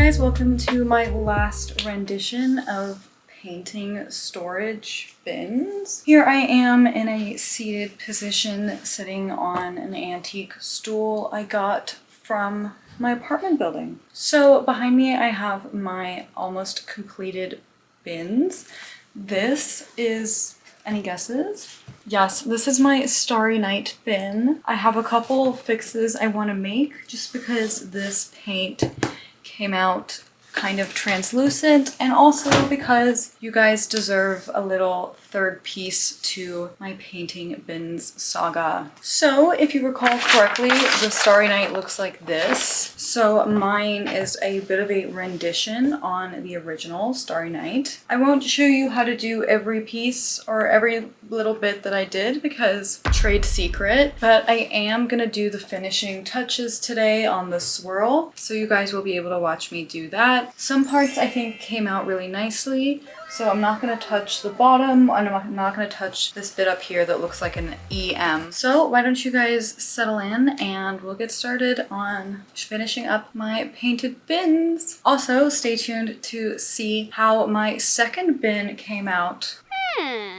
guys, welcome to my last rendition of painting storage bins. Here I am in a seated position sitting on an antique stool I got from my apartment building. So behind me I have my almost completed bins. This is, any guesses? Yes, this is my Starry Night bin. I have a couple fixes I want to make just because this paint came out kind of translucent, and also because you guys deserve a little third piece to my painting bins saga. So if you recall correctly, the Starry Night looks like this. So mine is a bit of a rendition on the original Starry Night. I won't show you how to do every piece or every little bit that I did because trade secret, but I am gonna do the finishing touches today on the swirl, so you guys will be able to watch me do that. Some parts I think came out really nicely, so I'm not gonna touch the bottom, and I'm not gonna touch this bit up here that looks like an EM. So why don't you guys settle in and we'll get started on finishing up my painted bins. Also, stay tuned to see how my second bin came out.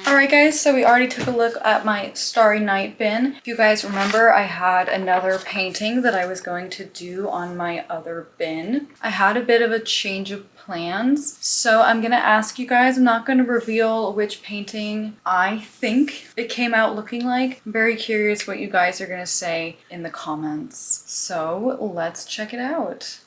Alright guys, so we already took a look at my Starry Night bin. If you guys remember, I had another painting that I was going to do on my other bin. I had a bit of a change of plans, so I'm gonna ask you guys, I'm not gonna reveal which painting I think it came out looking like. I'm very curious what you guys are gonna say in the comments. So let's check it out.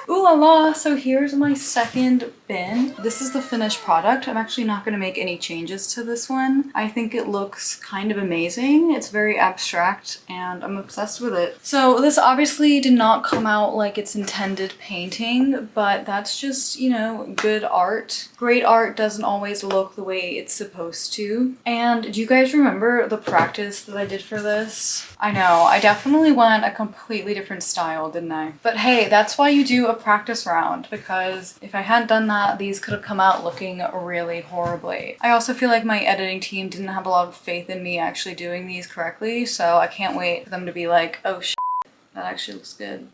Ooh la la, so here's my second bin. This is the finished product. I'm actually not gonna make any changes to this one. I think it looks kind of amazing. It's very abstract and I'm obsessed with it. So this obviously did not come out like its intended painting, but that's just, you know, good art. Great art doesn't always look the way it's supposed to. And do you guys remember the practice that I did for this? I know, I definitely went a completely different style, didn't I? But hey, that's why you do a practice round, because if I hadn't done that, these could have come out looking really horribly. I also feel like my editing team didn't have a lot of faith in me actually doing these correctly, so I can't wait for them to be like, oh shit, that actually looks good.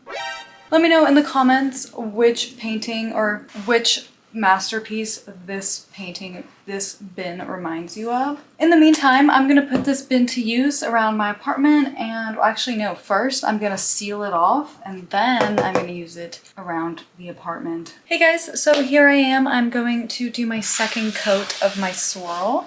Let me know in the comments which painting or which masterpiece this bin reminds you of. In the meantime, I'm gonna put this bin to use around my apartment, and actually no, first I'm gonna seal it off and then I'm gonna use it around the apartment. Hey guys, so here I am. I'm going to do my second coat of my swirl.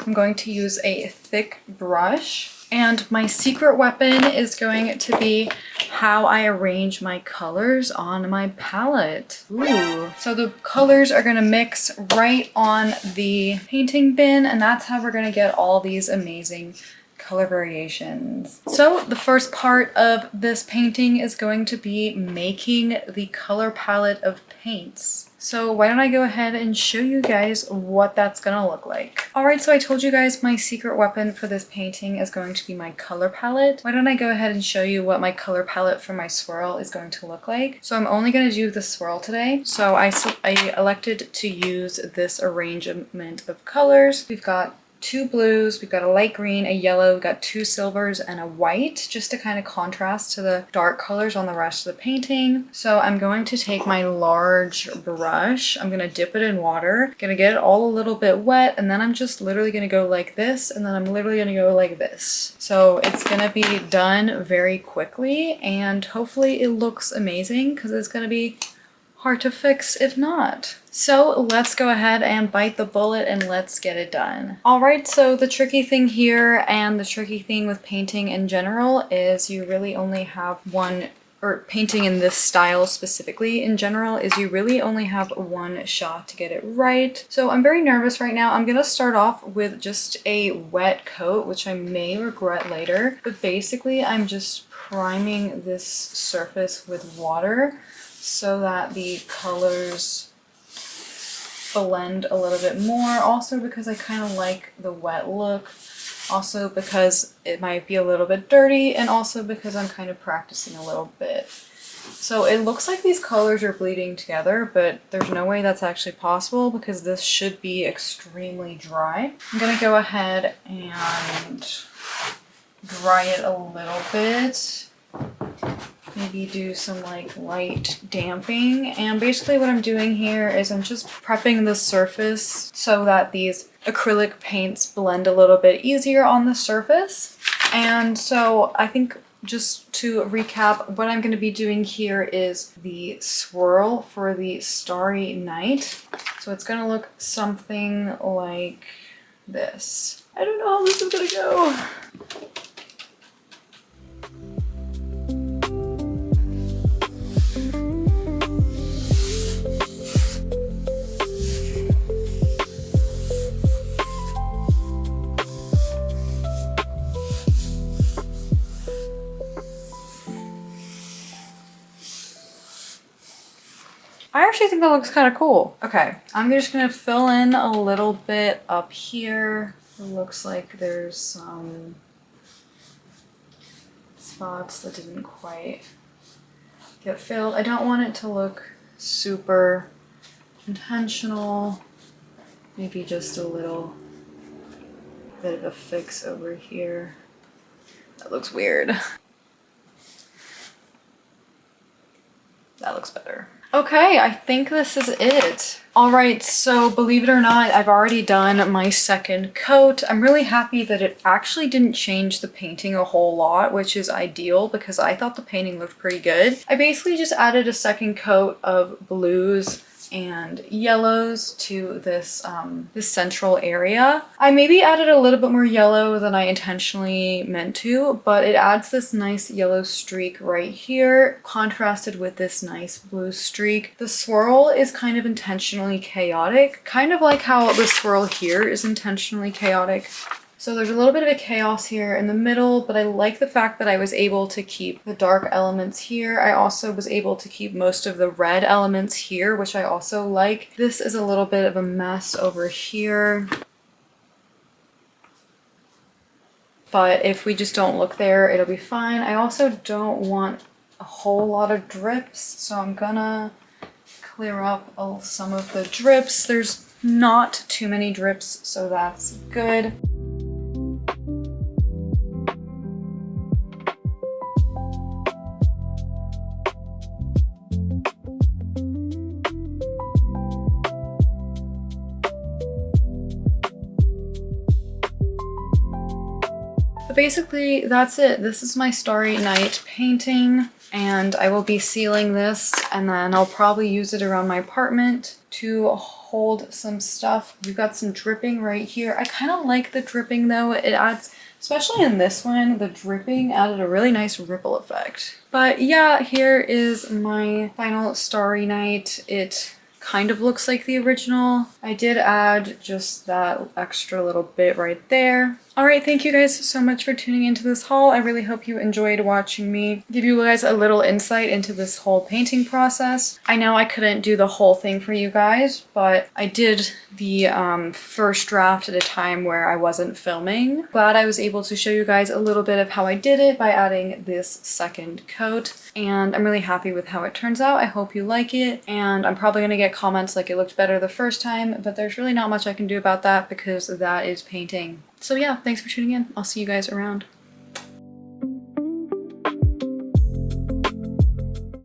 I'm going to use a thick brush. And my secret weapon is going to be how I arrange my colors on my palette. Ooh. So the colors are gonna mix right on the painting bin, and that's how we're gonna get all these amazing color variations. So the first part of this painting is going to be making the color palette of paints. So why don't I go ahead and show you guys what that's gonna look like. Alright, so I told you guys my secret weapon for this painting is going to be my color palette. Why don't I go ahead and show you what my color palette for my swirl is going to look like. So I'm only gonna do the swirl today. So I elected to use this arrangement of colors. We've got 2 blues, we've got a light green, a yellow, we've got 2 silvers, and a white, just to kind of contrast to the dark colors on the rest of the painting. So I'm going to take my large brush, I'm gonna dip it in water, gonna get it all a little bit wet, and then I'm just literally gonna go like this, and then I'm literally gonna go like this. So it's gonna be done very quickly, and hopefully it looks amazing, because it's gonna be hard to fix if not. So let's go ahead and bite the bullet and let's get it done. Alright, so the tricky thing here and the tricky thing with painting in general is you really only have one, or painting in this style specifically in general, is you really only have one shot to get it right. So I'm very nervous right now. I'm gonna start off with just a wet coat, which I may regret later, but basically I'm just priming this surface with water so that the colors blend a little bit more. Also because I kind of like the wet look. Also because it might be a little bit dirty, and also because I'm kind of practicing a little bit. So it looks like these colors are bleeding together, but there's no way that's actually possible because this should be extremely dry. I'm gonna go ahead and dry it a little bit. maybe do some like light damping. And basically what I'm doing here is I'm just prepping the surface so that these acrylic paints blend a little bit easier on the surface. And so I think, just to recap, what I'm going to be doing here is the swirl for the Starry Night. So it's going to look something like this. I don't know how this is going to go. I actually think that looks kind of cool. Okay, I'm just gonna fill in a little bit up here. It looks like there's some spots that didn't quite get filled. I don't want it to look super intentional. Maybe just a little bit of a fix over here. That looks weird. That looks better. Okay, I think this is it. All right, so believe it or not, I've already done my second coat. I'm really happy that it actually didn't change the painting a whole lot, which is ideal because I thought the painting looked pretty good. I basically just added a second coat of blues and yellows to this this central area. I maybe added a little bit more yellow than I intentionally meant to, but it adds this nice yellow streak right here, contrasted with this nice blue streak. The swirl is kind of intentionally chaotic, kind of like how the swirl here is intentionally chaotic. So there's a little bit of a chaos here in the middle, but I like the fact that I was able to keep the dark elements here. I also was able to keep most of the red elements here, which I also like. This is a little bit of a mess over here. But if we just don't look there, it'll be fine. I also don't want a whole lot of drips, so I'm gonna clear up some of the drips. There's not too many drips, so that's good. But basically, that's it. This is my Starry Night painting, and I will be sealing this, and then I'll probably use it around my apartment to hold some stuff. We've got some dripping right here. I kind of like the dripping though. It adds, especially in this one, the dripping added a really nice ripple effect. But yeah, here is my final Starry Night. It kind of looks like the original. I did add just that extra little bit right there. All right, thank you guys so much for tuning into this haul. I really hope you enjoyed watching me give you guys a little insight into this whole painting process. I know I couldn't do the whole thing for you guys, but I did the first draft at a time where I wasn't filming. Glad I was able to show you guys a little bit of how I did it by adding this second coat, and I'm really happy with how it turns out. I hope you like it, and I'm probably gonna get comments like it looked better the first time, but there's really not much I can do about that because that is painting. So yeah, thanks for tuning in. I'll see you guys around.